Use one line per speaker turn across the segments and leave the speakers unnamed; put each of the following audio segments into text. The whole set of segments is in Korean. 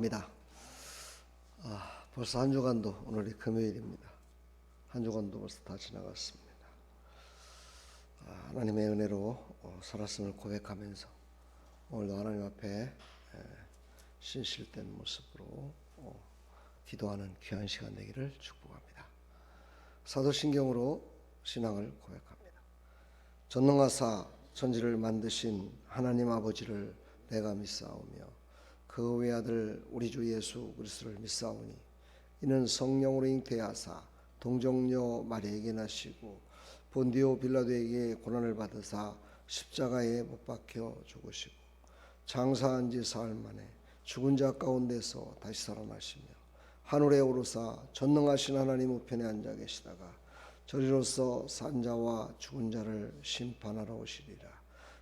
입니다. 벌써 한 주간도 오늘이 금요일입니다. 한 주간도 벌써 다 지나갔습니다. 하나님의 은혜로 살았음을 고백하면서 오늘도 하나님 앞에 신실된 모습으로 기도하는 귀한 시간 되기를 축복합니다. 사도신경으로 신앙을 고백합니다. 전능하사 천지를 만드신 하나님 아버지를 내가 믿사오며 그 외아들 우리 주 예수 그리스도를 믿사오니 이는 성령으로 잉태하사 동정녀 마리아에게 나시고 본디오 빌라도에게 고난을 받으사 십자가에 못 박혀 죽으시고 장사한 지 사흘 만에 죽은 자 가운데서 다시 살아나시며 하늘에 오르사 전능하신 하나님 우편에 앉아 계시다가 저리로서 산 자와 죽은 자를 심판하러 오시리라.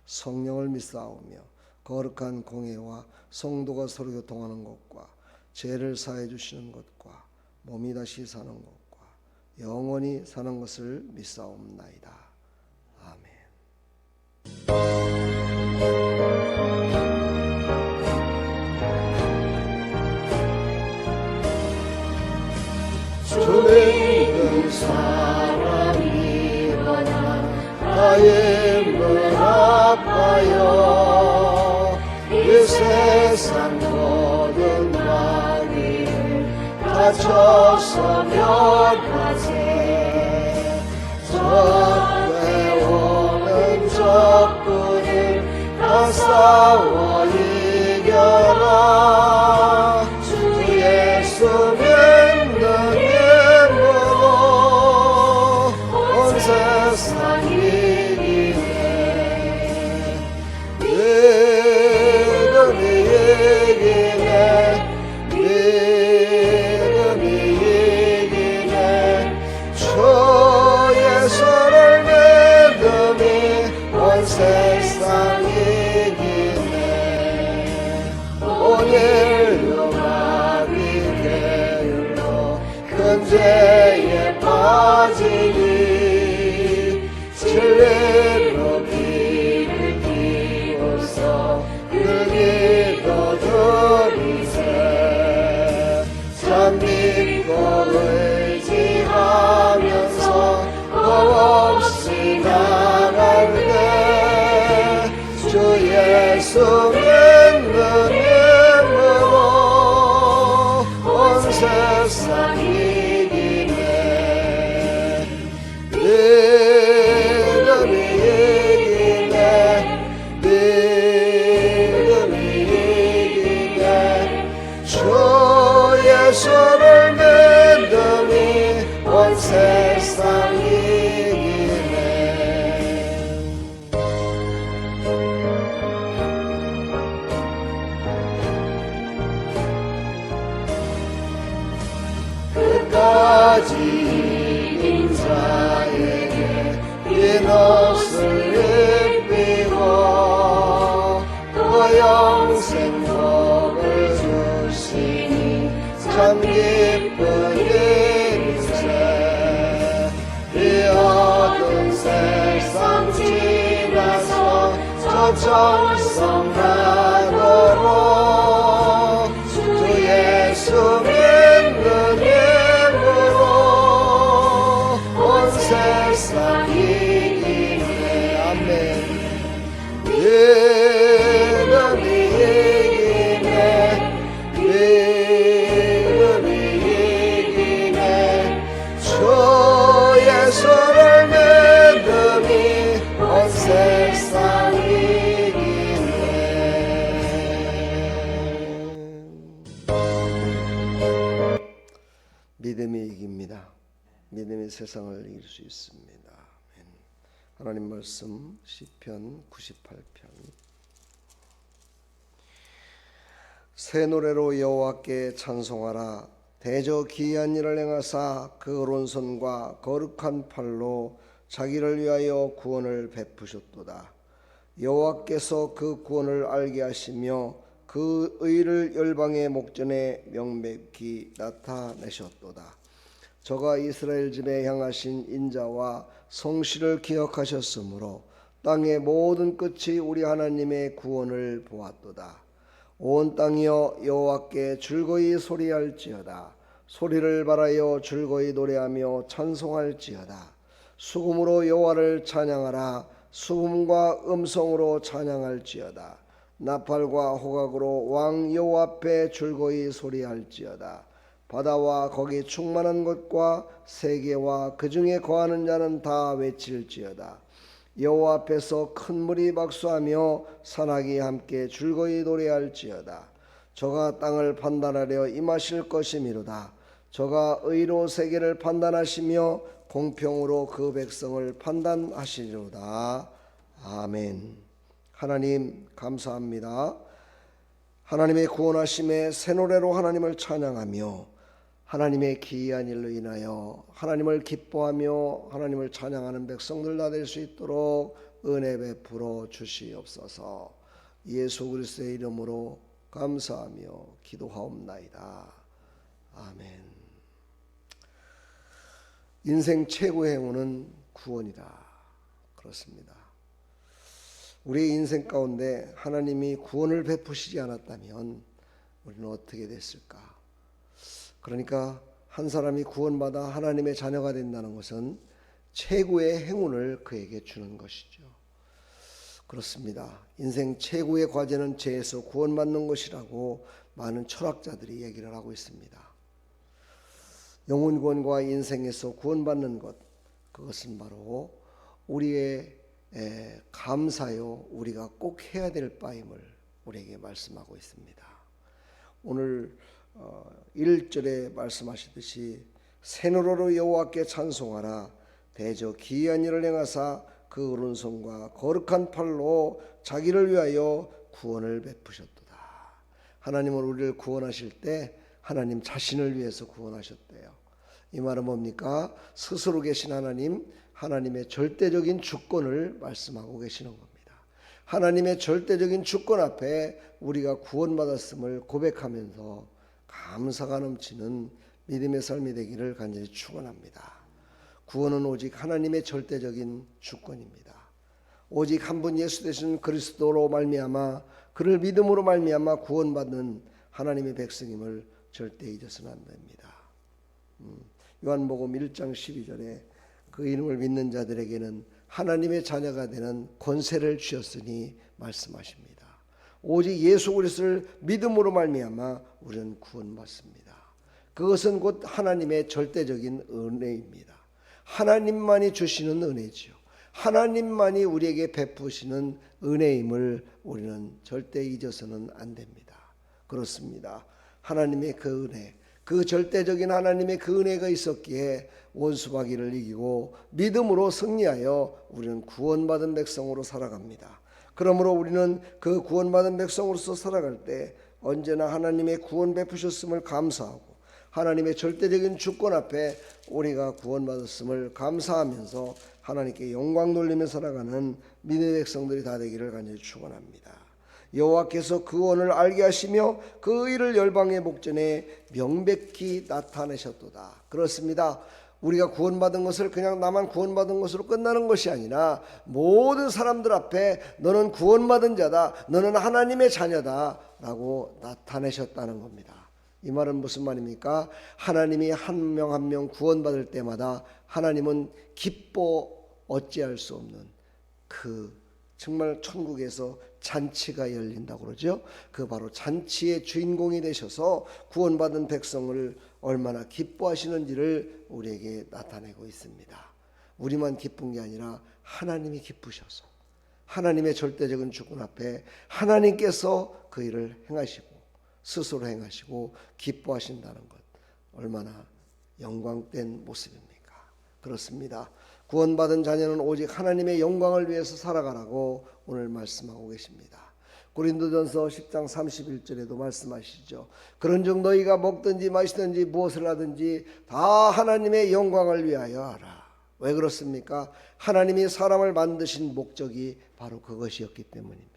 성령을 믿사오며 거룩한 공회와 성도가 서로 교통하는 것과 죄를 사해 주시는 것과 몸이 다시 사는 것과 영원히 사는 것을 믿사옵나이다. 아멘.
주는 사람 일어나 나의 문 아파요 이 세상 모든 마귀를 다쳐서 멸하세 적대 오는 적군을 다 싸워 이겨라 주 예수 믿는 힘으로 온 세상 이기네 믿음이 이기네 주 예수를 믿음이 온 세상 이기네 온 인류 마귀 게을러 큰 죄에 빠지니 진리로 귀를 기울서 그 기도 들으세 참 믿고 의지하면서 겁없이 나갈때 주 예수 믿는 힘으로 온 세상 이기네 믿음이 이기네 주 예수를 믿음이 온 세상 이기네 끝까지 이긴 자에게 흰 옷을 입히고 또 영생 복을 주시니 참 기쁜 일세 이 어두운 세상 지나서 저 정성 나도록 주 예수 믿는 힘으로 온 세상 이기네 아멘 믿음이 이기네 주 예수를 믿음이 온 세상 이기네
믿음이 이깁니다. 믿음이 세상을 이길 수 있습니다. 아멘. 하나님 말씀 시편 98편 새 노래로 여호와께 찬송하라. 대저 기이한 일을 행하사 그 오른손과 거룩한 팔로 자기를 위하여 구원을 베푸셨도다. 여호와께서 그 구원을 알게 하시며 그 의를 열방의 목전에 명백히 나타내셨도다. 저가 이스라엘 집에 향하신 인자와 성실을 기억하셨으므로 땅의 모든 끝이 우리 하나님의 구원을 보았도다. 온 땅이여 여호와께 즐거이 소리할지어다. 소리를 발하여 즐거이 노래하며 찬송할지어다. 수금으로 여호와를 찬양하라. 수금과 음성으로 찬양할지어다. 나팔과 호각으로 왕 여호와 앞에 즐거이 소리할지어다. 바다와 거기 충만한 것과 세계와 그 중에 거하는 자는 다 외칠지어다. 여호와 앞에서 큰 물이 박수하며 산악이 함께 즐거이 노래할지어다. 저가 땅을 판단하려 임하실 것이미로다. 저가 의로 세계를 판단하시며 공평으로 그 백성을 판단하시리로다. 아멘. 하나님 감사합니다. 하나님의 구원하심에 새 노래로 하나님을 찬양하며 하나님의 기이한 일로 인하여 하나님을 기뻐하며 하나님을 찬양하는 백성들 다 될 수 있도록 은혜 베풀어 주시옵소서. 예수 그리스도의 이름으로 감사하며 기도하옵나이다. 아멘. 인생 최고의 행운은 구원이다. 그렇습니다. 우리의 인생 가운데 하나님이 구원을 베푸시지 않았다면 우리는 어떻게 됐을까? 그러니까 한 사람이 구원받아 하나님의 자녀가 된다는 것은 최고의 행운을 그에게 주는 것이죠. 그렇습니다. 인생 최고의 과제는 죄에서 구원받는 것이라고 많은 철학자들이 얘기를 하고 있습니다. 영혼 구원과 인생에서 구원받는 것, 그것은 바로 우리의 감사요 우리가 꼭 해야 될 바임을 우리에게 말씀하고 있습니다. 오늘 1절에 말씀하시듯이 새노래로 여호와께 찬송하라. 대저 기이한 일을 행하사 그 오른손과 거룩한 팔로 자기를 위하여 구원을 베푸셨도다. 하나님은 우리를 구원하실 때 하나님 자신을 위해서 구원하셨대요. 이 말은 뭡니까? 스스로 계신 하나님, 하나님의 절대적인 주권을 말씀하고 계시는 겁니다. 하나님의 절대적인 주권 앞에 우리가 구원받았음을 고백하면서 감사가 넘치는 믿음의 삶이 되기를 간절히 축원합니다. 구원은 오직 하나님의 절대적인 주권입니다. 오직 한 분 예수 되신 그리스도로 말미암아 그를 믿음으로 말미암아 구원받는 하나님의 백성임을 절대 잊어서는 안 됩니다. 요한복음 1장 12절에 그 이름을 믿는 자들에게는 하나님의 자녀가 되는 권세를 주셨으니 말씀하십니다. 오직 예수 그리스도를 믿음으로 말미암아 우리는 구원받습니다. 그것은 곧 하나님의 절대적인 은혜입니다. 하나님만이 주시는 은혜지요. 하나님만이 우리에게 베푸시는 은혜임을 우리는 절대 잊어서는 안 됩니다. 그렇습니다. 하나님의 그 은혜, 그 절대적인 하나님의 그 은혜가 있었기에 원수마귀를 이기고 믿음으로 승리하여 우리는 구원받은 백성으로 살아갑니다. 그러므로 우리는 그 구원받은 백성으로서 살아갈 때 언제나 하나님의 구원 베푸셨음을 감사하고 하나님의 절대적인 주권 앞에 우리가 구원받았음을 감사하면서 하나님께 영광 돌리며 살아가는 믿음의 백성들이 다 되기를 간절히 축원합니다. 여호와께서 그 언을 알게 하시며 그 일을 열방의 목전에 명백히 나타내셨도다. 그렇습니다. 우리가 구원받은 것을 그냥 나만 구원받은 것으로 끝나는 것이 아니라 모든 사람들 앞에 너는 구원받은 자다, 너는 하나님의 자녀다 라고 나타내셨다는 겁니다. 이 말은 무슨 말입니까? 하나님이 한 명 한 명 구원받을 때마다 하나님은 기뻐 어찌할 수 없는 그 정말 천국에서 잔치가 열린다고 그러죠. 그 바로 잔치의 주인공이 되셔서 구원받은 백성을 얼마나 기뻐하시는지를 우리에게 나타내고 있습니다. 우리만 기쁜 게 아니라 하나님이 기쁘셔서 하나님의 절대적인 주권 앞에 하나님께서 그 일을 행하시고 스스로 행하시고 기뻐하신다는 것, 얼마나 영광된 모습입니까? 그렇습니다. 구원받은 자녀는 오직 하나님의 영광을 위해서 살아가라고 오늘 말씀하고 계십니다. 고린도전서 10장 31절에도 말씀하시죠. 그런즉 너희가 먹든지 마시든지 무엇을 하든지 다 하나님의 영광을 위하여 하라. 왜 그렇습니까? 하나님이 사람을 만드신 목적이 바로 그것이었기 때문입니다.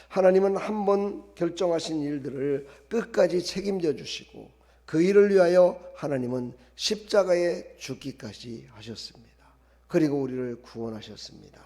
하나님은 한 번 결정하신 일들을 끝까지 책임져 주시고 그 일을 위하여 하나님은 십자가에 죽기까지 하셨습니다. 그리고 우리를 구원하셨습니다.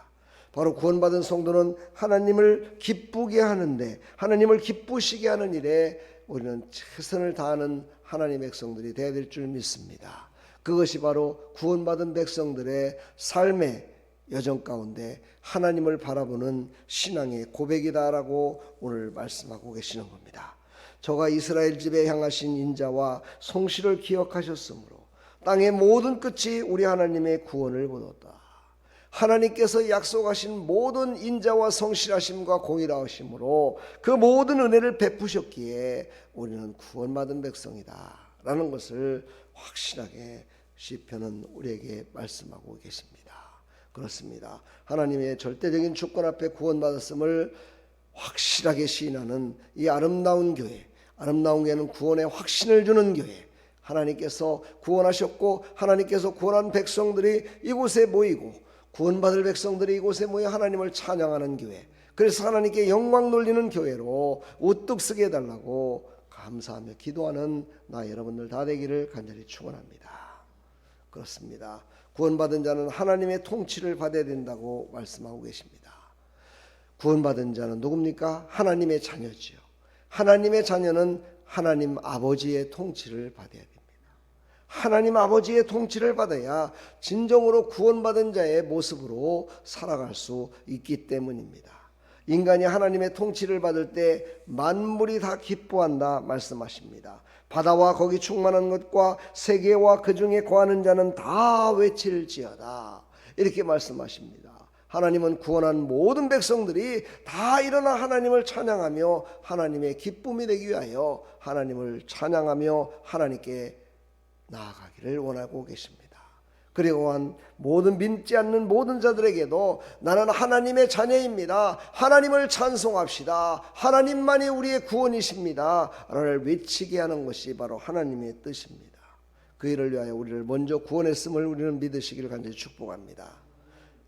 바로 구원받은 성도는 하나님을 기쁘게 하는데, 하나님을 기쁘시게 하는 일에 우리는 최선을 다하는 하나님의 백성들이 되어야 될 줄 믿습니다. 그것이 바로 구원받은 백성들의 삶의 여정 가운데 하나님을 바라보는 신앙의 고백이다라고 오늘 말씀하고 계시는 겁니다. 저가 이스라엘 집에 향하신 인자와 성실을 기억하셨으므로 땅의 모든 끝이 우리 하나님의 구원을 보았다. 하나님께서 약속하신 모든 인자와 성실하심과 공의로우심으로 그 모든 은혜를 베푸셨기에 우리는 구원받은 백성이다 라는 것을 확실하게 시편은 우리에게 말씀하고 계십니다. 그렇습니다. 하나님의 절대적인 주권 앞에 구원받았음을 확실하게 시인하는 이 아름다운 교회, 아름다운 교회는 구원의 확신을 주는 교회, 하나님께서 구원하셨고 하나님께서 구원한 백성들이 이곳에 모이고 구원받을 백성들이 이곳에 모여 하나님을 찬양하는 교회, 그래서 하나님께 영광 돌리는 교회로 우뚝 서게 해달라고 감사하며 기도하는 나 여러분들 다 되기를 간절히 축원합니다. 그렇습니다. 구원받은 자는 하나님의 통치를 받아야 된다고 말씀하고 계십니다. 구원받은 자는 누굽니까? 하나님의 자녀지요. 하나님의 자녀는 하나님 아버지의 통치를 받아야 됩니다. 하나님 아버지의 통치를 받아야 진정으로 구원받은 자의 모습으로 살아갈 수 있기 때문입니다. 인간이 하나님의 통치를 받을 때 만물이 다 기뻐한다 말씀하십니다. 바다와 거기 충만한 것과 세계와 그 중에 거하는 자는 다 외칠지어다 이렇게 말씀하십니다. 하나님은 구원한 모든 백성들이 다 일어나 하나님을 찬양하며 하나님의 기쁨이 되기 위하여 하나님을 찬양하며 하나님께 나아가기를 원하고 계십니다. 그리고 한 모든 믿지 않는 모든 자들에게도 나는 하나님의 자녀입니다, 하나님을 찬송합시다, 하나님만이 우리의 구원이십니다 라를 외치게 하는 것이 바로 하나님의 뜻입니다. 그 일을 위하여 우리를 먼저 구원했음을 우리는 믿으시기를 간절히 축복합니다.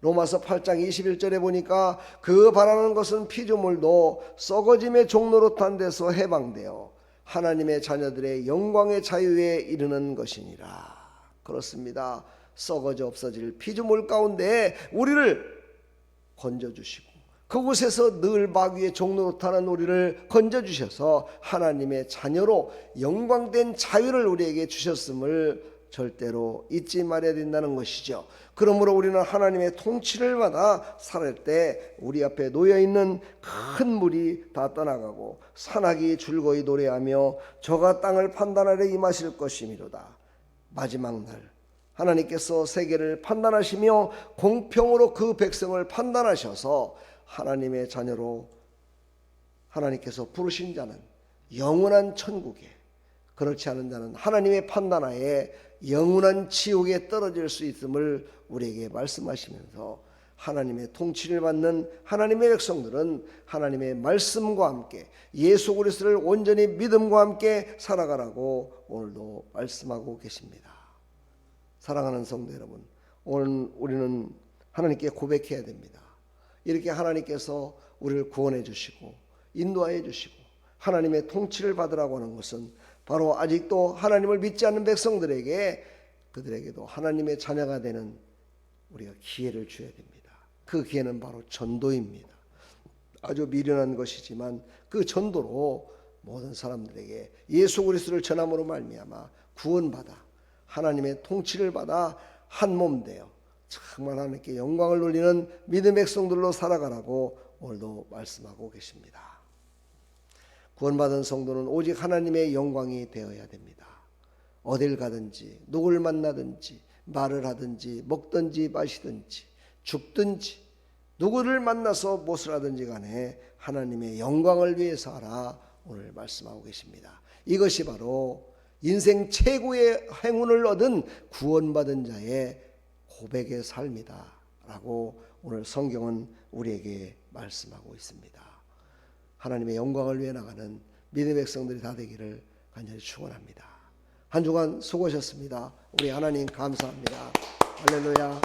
로마서 8장 21절에 보니까 그 바라는 것은 피조물도 썩어짐의 종로로 탄 데서 해방되어 하나님의 자녀들의 영광의 자유에 이르는 것이니라. 그렇습니다. 썩어져 없어질 피조물 가운데 우리를 건져주시고 그곳에서 늘 마귀의 종로로 타는 우리를 건져주셔서 하나님의 자녀로 영광된 자유를 우리에게 주셨음을 절대로 잊지 말아야 된다는 것이죠. 그러므로 우리는 하나님의 통치를 받아 살을 때 우리 앞에 놓여있는 큰 물이 다 떠나가고 산악이 즐거이 노래하며 저가 땅을 판단하려 임하실 것이미로다. 마지막 날 하나님께서 세계를 판단하시며 공평으로 그 백성을 판단하셔서 하나님의 자녀로 하나님께서 부르신 자는 영원한 천국에, 그렇지 않은 자는 하나님의 판단하에 영원한 지옥에 떨어질 수 있음을 우리에게 말씀하시면서 하나님의 통치를 받는 하나님의 백성들은 하나님의 말씀과 함께 예수 그리스도를 온전히 믿음과 함께 살아가라고 오늘도 말씀하고 계십니다. 사랑하는 성도 여러분, 오늘 우리는 하나님께 고백해야 됩니다. 이렇게 하나님께서 우리를 구원해 주시고 인도하여 주시고 하나님의 통치를 받으라고 하는 것은 바로 아직도 하나님을 믿지 않는 백성들에게, 그들에게도 하나님의 자녀가 되는 우리가 기회를 줘야 됩니다. 그 기회는 바로 전도입니다. 아주 미련한 것이지만 그 전도로 모든 사람들에게 예수 그리스도를 전함으로 말미암아 구원받아 하나님의 통치를 받아 한 몸 되어 정말 하나님께 영광을 돌리는 믿음의 백성들로 살아가라고 오늘도 말씀하고 계십니다. 구원받은 성도는 오직 하나님의 영광이 되어야 됩니다. 어딜 가든지 누굴 만나든지 말을 하든지 먹든지 마시든지 죽든지 누구를 만나서 무엇을 하든지 간에 하나님의 영광을 위해서 하라 오늘 말씀하고 계십니다. 이것이 바로 인생 최고의 행운을 얻은 구원받은 자의 고백의 삶이다 라고 오늘 성경은 우리에게 말씀하고 있습니다. 하나님의 영광을 위해 나가는 믿음의 백성들이 다 되기를 간절히 축원합니다. 한 주간 수고하셨습니다. 우리 하나님 감사합니다. 할렐루야.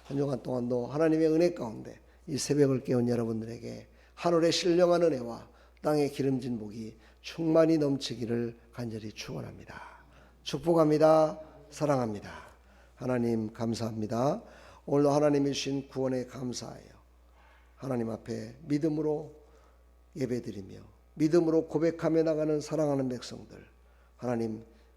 한 주간 동안도 하나님의 은혜 가운데 이 새벽을 깨운 여러분들에게 하늘의 신령한 은혜와 땅의 기름진 복이 충만히 넘치기를 간절히 축원합니다. 축복합니다. 사랑합니다. 하나님 감사합니다. 오늘도 하나님이 주신 구원에 감사해요. 하나님 앞에 믿음으로 예배드리며 믿음으로 고백하며 나가는 사랑하는 백성들,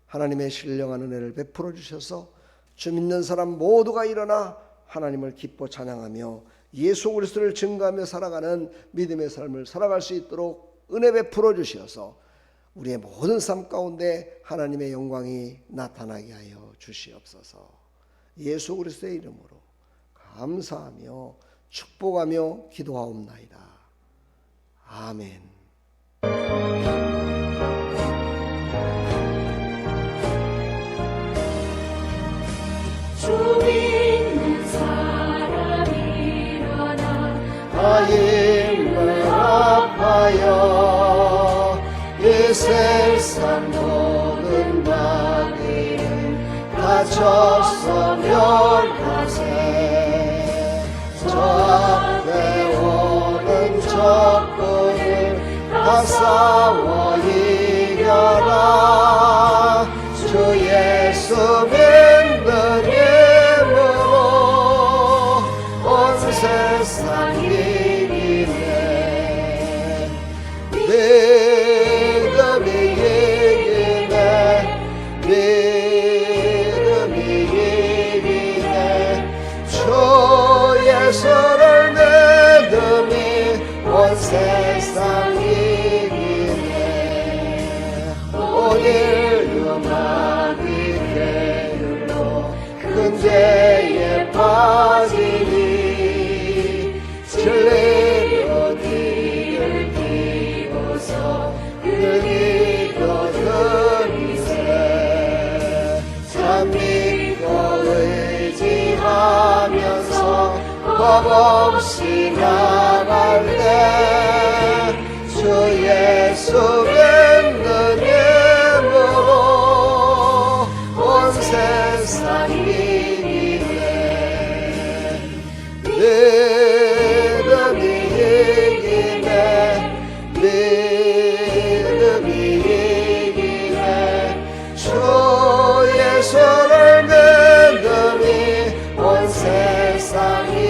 하나님의 신령한 은혜를 베풀어 주셔서 주 믿는 사람 모두가 일어나 하나님을 기뻐 찬양하며 예수 그리스도를 증거하며 살아가는 믿음의 삶을 살아갈 수 있도록 은혜 베풀어 주시어서 우리의 모든 삶 가운데 하나님의 영광이 나타나게 하여 주시옵소서. 예수 그리스도의 이름으로 감사하며 축복하며 기도하옵나이다. 아멘.
주 믿는 사람 일어나
다 힘을 합하여 이 세상 모든 마귀를 다쳐서 멸하세. 저 앞에 오는 적군을 다 싸워 이겨라. 주 예수 믿는 힘으로 온 세상 이기네. 믿음이 이기네. 믿음이 이기네. 주 예수를 믿음이 온 세상 이기네. 오늘 마귀 계율로 근대에 빠지니 진리로 뒤를 띄고서 능히 거듭이세. 참 믿고 의지하면서 겁없이 나갈 때 주 예수 믿는 힘으로 온 세상 이기네. 믿음이 이기네. 믿음이 이기네. 주 예수를 믿음이 온 세상 이기네.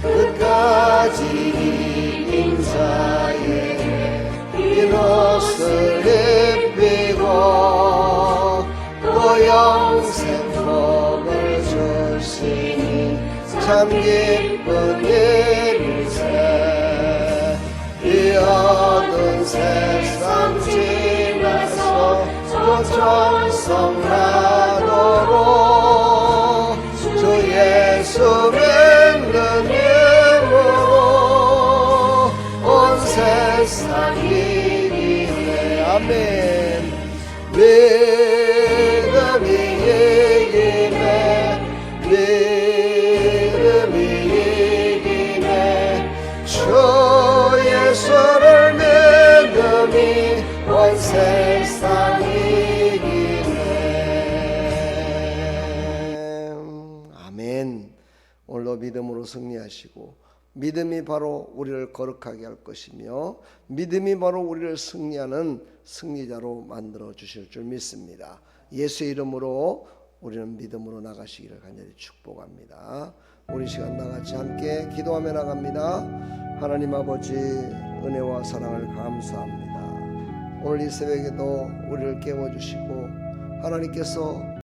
끝까지 이긴 자에게 이 옷을 입히고 또 영생 복을 주시니 참 기쁜 일일세. 이 얻은 세상 지나서 또 전성하도록 주 예수 믿는 힘으로 온 세상 이기네. 아멘. 믿음이 이기네. 믿음이 이기네. 주 예수를 믿음이 온 세상 이기네. 아멘. 오늘도 믿음으로 승리하시고 믿음이 바로 우리를 거룩하게 할 것이며 믿음이 바로 우리를 승리하는 승리자로 만들어 주실 줄 믿습니다. 예수의 이름으로 우리는 믿음으로 나가시기를 간절히 축복합니다. 우리 시간 다같이 함께 기도하며 나갑니다. 하나님 아버지 은혜와 사랑을 감사합니다. 오늘 이 새벽에도 우리를 깨워주시고 하나님께서